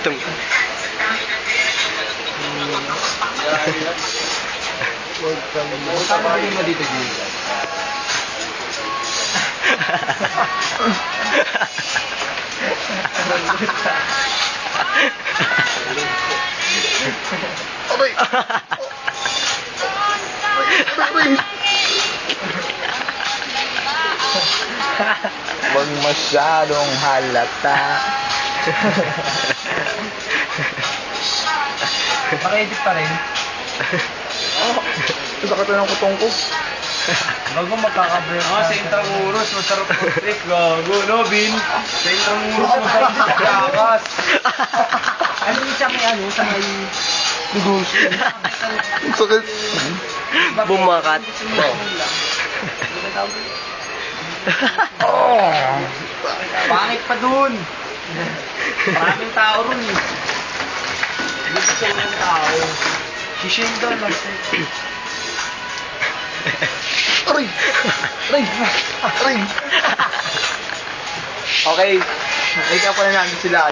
Tum. Saan bilhin mo dito, Gil? Aray! Aray! Huwag masyadong halata. Naka-edit pa rin. Sakit na ng kutong ko. Bago magkaka-break. Sa Intramuros, masarap po trip. Gago, no, Bin? Sa Intramuros, masarap sa Kakas. Ano yung sa may ano? Sa may... Negosyo. Ang sakit. Bumakat. Pangit pa dun. Maraming tao ron eh. Dito sa mga tao. Sishinda lang. Aray! Aray! Aray! Okay. Ikaw pala namin sila.